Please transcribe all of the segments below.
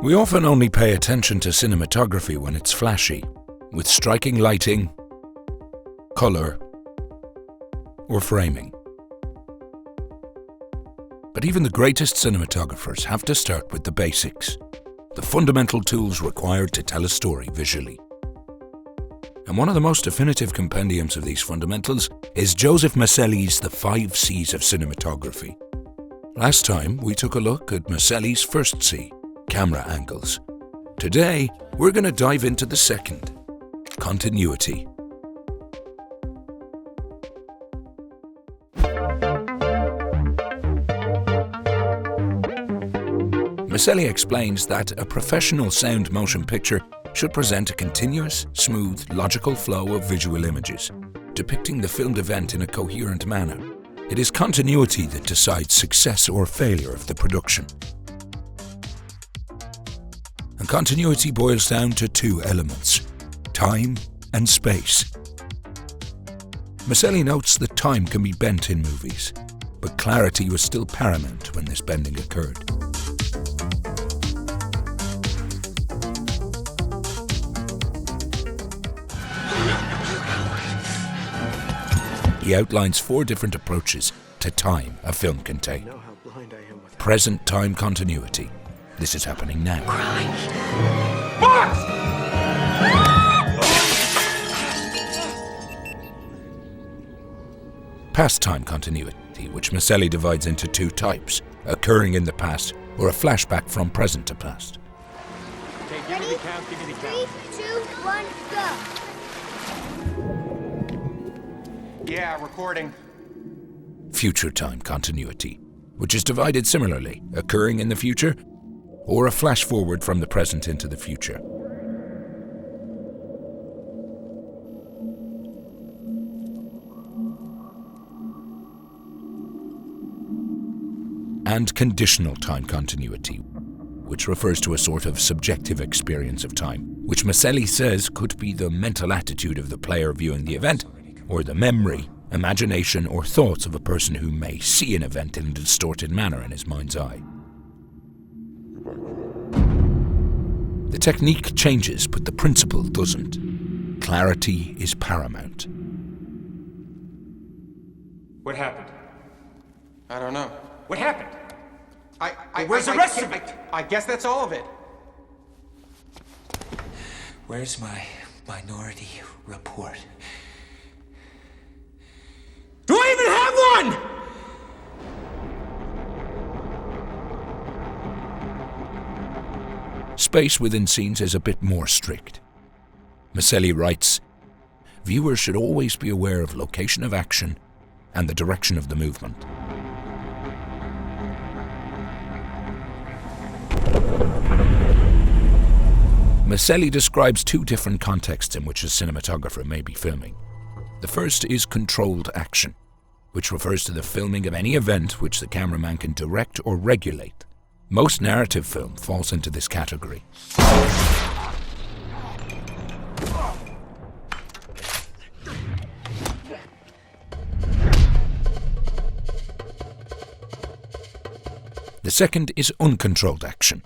We often only pay attention to cinematography when it's flashy, with striking lighting, colour, or framing. But even the greatest cinematographers have to start with the basics, the fundamental tools required to tell a story visually. And one of the most definitive compendiums of these fundamentals is Joseph Mascelli's The 5 C's of Cinematography. Last time we took a look at Mascelli's first C, camera angles. Today we're going to dive into the second, continuity. Mascelli explains that a professional sound motion picture should present a continuous, smooth, logical flow of visual images, depicting the filmed event in a coherent manner. It is continuity that decides success or failure of the production. And continuity boils down to two elements, time and space. Mascelli notes that time can be bent in movies, but clarity was still paramount when this bending occurred. He outlines 4 different approaches to time a film can take. Present time continuity. This is happening now. Past time continuity, which Mascelli divides into 2 types, occurring in the past or a flashback from present to past. Okay, give me the count, give me the count. 3, 2, 1, go. Yeah, recording. Future time continuity, which is divided similarly, occurring in the future or a flash forward from the present into the future. And conditional time continuity, which refers to a sort of subjective experience of time, which Mascelli says could be the mental attitude of the player viewing the event, or the memory, imagination, or thoughts of a person who may see an event in a distorted manner in his mind's eye. The technique changes, but the principle doesn't. Clarity is paramount. What happened? I don't know. What happened? Where's the rest of it? I guess that's all of it. Where's my minority report? Do I even have one? Space within scenes is a bit more strict. Mascelli writes, viewers should always be aware of location of action and the direction of the movement. Mascelli describes 2 different contexts in which a cinematographer may be filming. The first is controlled action, which refers to the filming of any event which the cameraman can direct or regulate. Most narrative film falls into this category. The second is uncontrolled action,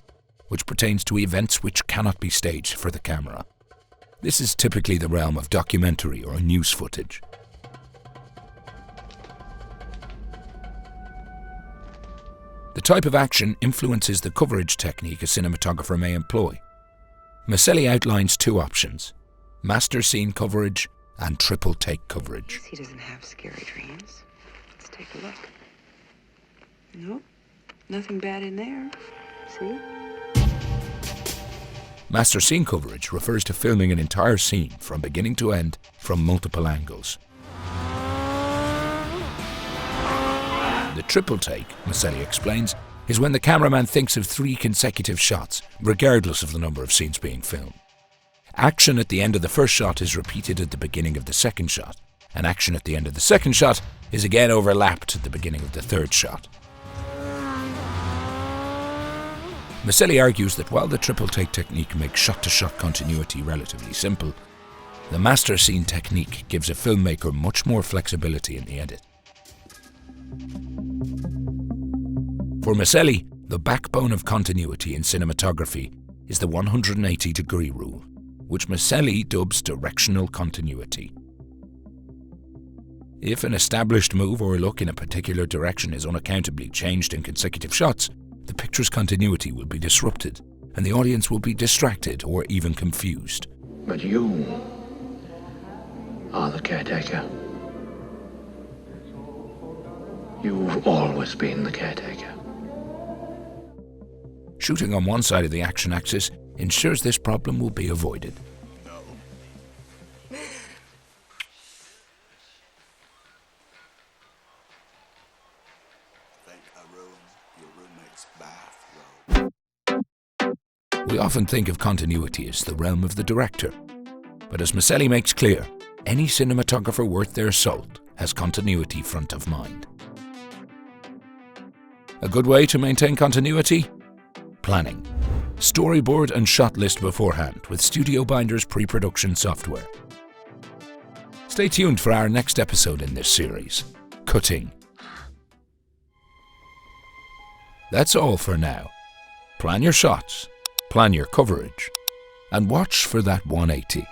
which pertains to events which cannot be staged for the camera. This is typically the realm of documentary or news footage. The type of action influences the coverage technique a cinematographer may employ. Mascelli outlines 2 options, master scene coverage and triple take coverage. He doesn't have scary dreams. Let's take a look. Nope, nothing bad in there. See? Master scene coverage refers to filming an entire scene from beginning to end from multiple angles. The triple take, Mascelli explains, is when the cameraman thinks of 3 consecutive shots, regardless of the number of scenes being filmed. Action at the end of the first shot is repeated at the beginning of the second shot, and action at the end of the second shot is again overlapped at the beginning of the third shot. Mascelli argues that while the triple take technique makes shot-to-shot continuity relatively simple, the master scene technique gives a filmmaker much more flexibility in the edit. For Mascelli, the backbone of continuity in cinematography is the 180-degree rule, which Mascelli dubs directional continuity. If an established move or look in a particular direction is unaccountably changed in consecutive shots, the picture's continuity will be disrupted, and the audience will be distracted or even confused. But you are the caretaker. You've always been the caretaker. Shooting on one side of the action axis ensures this problem will be avoided. We often think of continuity as the realm of the director, but as Mascelli makes clear, any cinematographer worth their salt has continuity front of mind. A good way to maintain continuity? Planning. Storyboard and shot list beforehand with StudioBinder's pre-production software. Stay tuned for our next episode in this series, Cutting. That's all for now. Plan your shots, plan your coverage, and watch for that 180.